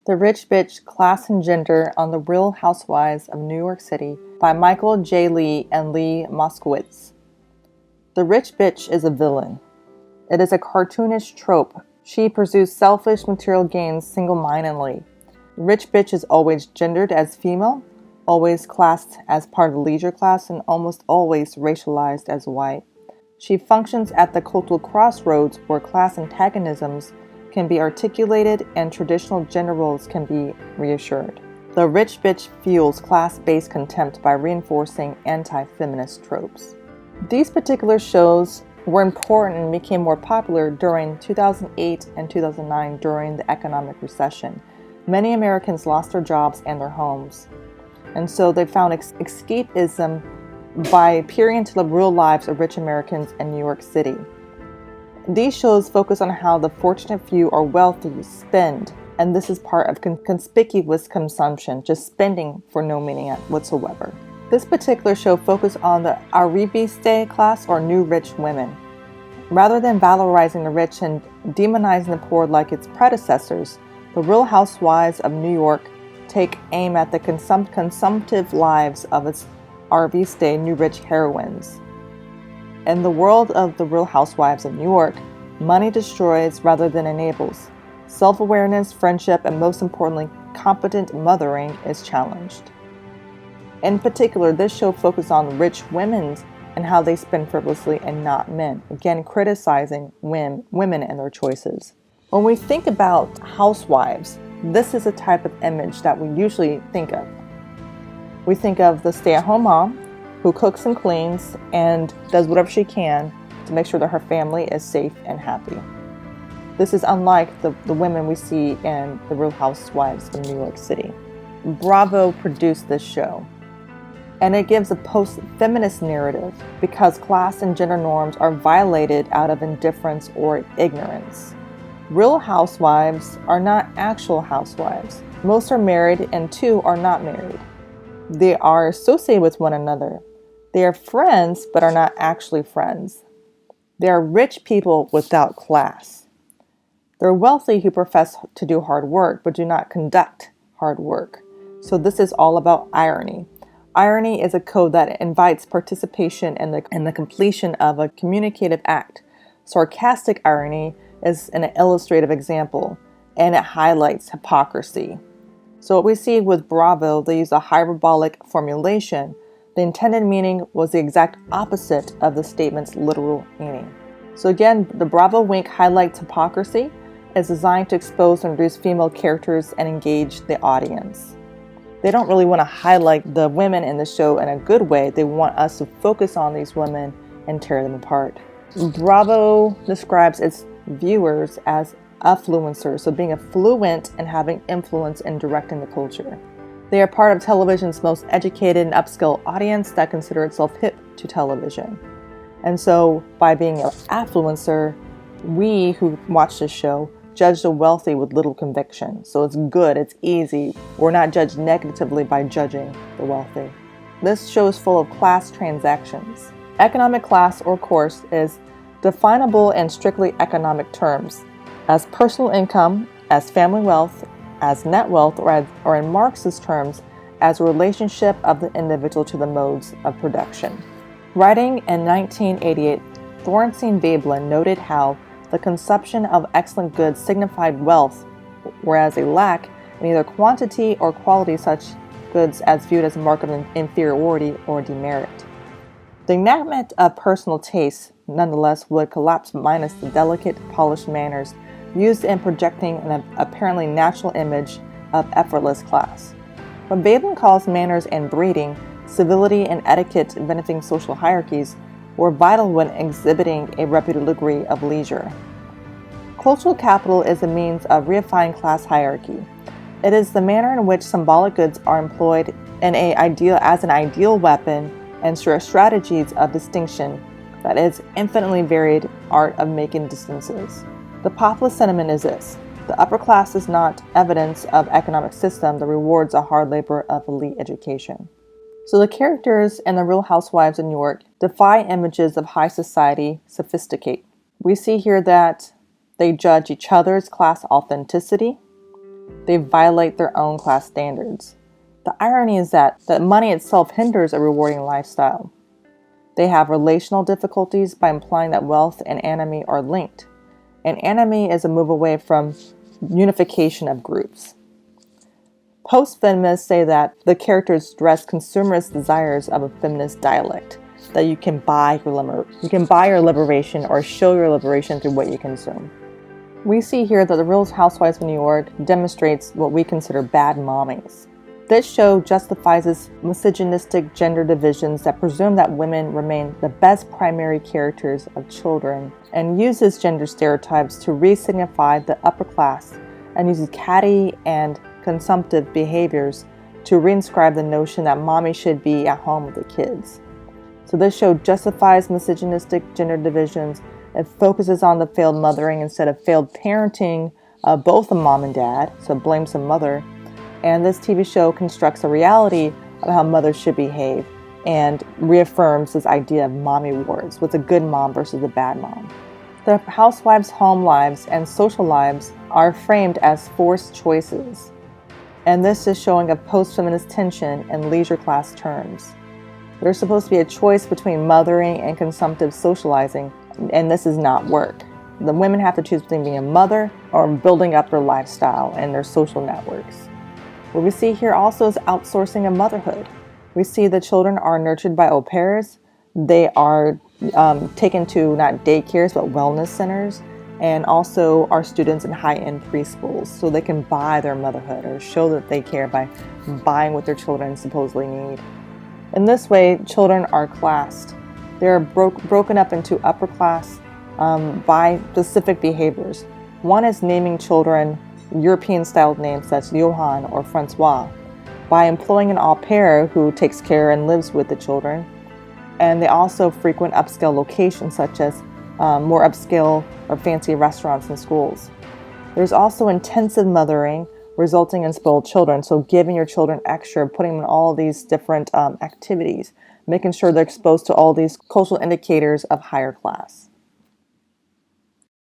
The Rich Bitch, Class and Gender on the Real Housewives of New York City by Michael J. Lee and Lee Moskowitz. The rich bitch is a villain. It is a cartoonish trope. She pursues selfish material gains single-mindedly. The rich bitch is always gendered as female, always classed as part of the leisure class, and almost always racialized as white. She functions at the cultural crossroads where class antagonisms can be articulated and traditional gender roles can be reassured. The rich bitch fuels class-based contempt by reinforcing anti-feminist tropes. These particular shows were important and became more popular during 2008 and 2009 during the economic recession. Many Americans lost their jobs and their homes, and so they found escapism by peering into the real lives of rich Americans in New York City. These shows focus on how the fortunate few or wealthy spend, and this is part of conspicuous consumption, just spending for no meaning whatsoever. This particular show focused on the arriviste class or new rich women. Rather than valorizing the rich and demonizing the poor like its predecessors, the Real Housewives of New York take aim at the consumptive lives of its arriviste new rich heroines. In the world of the Real Housewives of New York, money destroys rather than enables. Self-awareness, friendship, and most importantly, competent mothering is challenged. In particular, this show focuses on rich women and how they spend frivolously and not men, again criticizing women and their choices. When we think about housewives, this is a type of image that we usually think of. We think of the stay-at-home mom who cooks and cleans and does whatever she can to make sure that her family is safe and happy. This is unlike the women we see in the Real Housewives of New York City. Bravo produced this show, and it gives a post-feminist narrative because class and gender norms are violated out of indifference or ignorance. Real housewives are not actual housewives. Most are married and 2 are not married. They are associated with one another. They are friends, but are not actually friends. They are rich people without class. They're wealthy who profess to do hard work, but do not conduct hard work. So this is all about irony. Irony is a code that invites participation in the completion of a communicative act. Sarcastic irony is an illustrative example, and it highlights hypocrisy. So what we see with Bravo, they use a hyperbolic formulation. The intended meaning was the exact opposite of the statement's literal meaning. So again, the Bravo wink highlights hypocrisy, is designed to expose and reduce female characters and engage the audience. They don't really want to highlight the women in the show in a good way. They want us to focus on these women and tear them apart. Bravo describes its viewers as affluencers, so being affluent and having influence in directing the culture. They are part of television's most educated and upscale audience that consider itself hip to television. And so by being an affluencer, we who watch this show judge the wealthy with little conviction. So it's good, it's easy. We're not judged negatively by judging the wealthy. This show is full of class transactions. Economic class or course is definable in strictly economic terms as personal income, as family wealth, as net wealth, or in Marxist terms, as a relationship of the individual to the modes of production. Writing in 1988, Thorenstein Veblen noted how the consumption of excellent goods signified wealth, whereas a lack in either quantity or quality such goods as viewed as a mark of inferiority or demerit. The enactment of personal taste, nonetheless, would collapse minus the delicate, polished manners used in projecting an apparently natural image of effortless class. What Veblen calls manners and breeding, civility and etiquette benefiting social hierarchies, were vital when exhibiting a reputable degree of leisure. Cultural capital is a means of reifying class hierarchy. It is the manner in which symbolic goods are employed as an ideal weapon and strategies of distinction that is infinitely varied art of making distances. The populist sentiment is this: the upper class is not evidence of economic system that rewards the hard labor of elite education. So the characters in the Real Housewives of New York defy images of high society sophisticate. We see here that they judge each other's class authenticity. They violate their own class standards. The irony is that money itself hinders a rewarding lifestyle. They have relational difficulties by implying that wealth and anime are linked. And anime is a move away from unification of groups. Post-feminists say that the characters address consumerist desires of a feminist dialect, that you can buy your liberation or show your liberation through what you consume. We see here that The Real Housewives of New York demonstrates what we consider bad mommies. This show justifies misogynistic gender divisions that presume that women remain the best primary characters of children, and uses gender stereotypes to re-signify the upper class, and uses catty and consumptive behaviors to reinscribe the notion that mommy should be at home with the kids. So this show justifies misogynistic gender divisions. It focuses on the failed mothering instead of failed parenting of both the mom and dad, so it blames the mother. And this TV show constructs a reality of how mothers should behave and reaffirms this idea of mommy wars, what's a good mom versus a bad mom. The housewives' home lives and social lives are framed as forced choices. And this is showing a post-feminist tension in leisure class terms. There's supposed to be a choice between mothering and consumptive socializing, and this does not work. The women have to choose between being a mother or building up their lifestyle and their social networks. What we see here also is outsourcing of motherhood. We see the children are nurtured by au pairs. They are taken to not daycares but wellness centers, and also are students in high-end preschools, so they can buy their motherhood or show that they care by buying what their children supposedly need. In this way, children are classed. They're broken up into upper class by specific behaviors. One is naming children European-style names such as Johan or Francois, by employing an au pair who takes care and lives with the children. And they also frequent upscale locations such as more upscale or fancy restaurants and schools. There's also intensive mothering, resulting in spoiled children. So giving your children extra, putting them in all these different activities, making sure they're exposed to all these cultural indicators of higher class.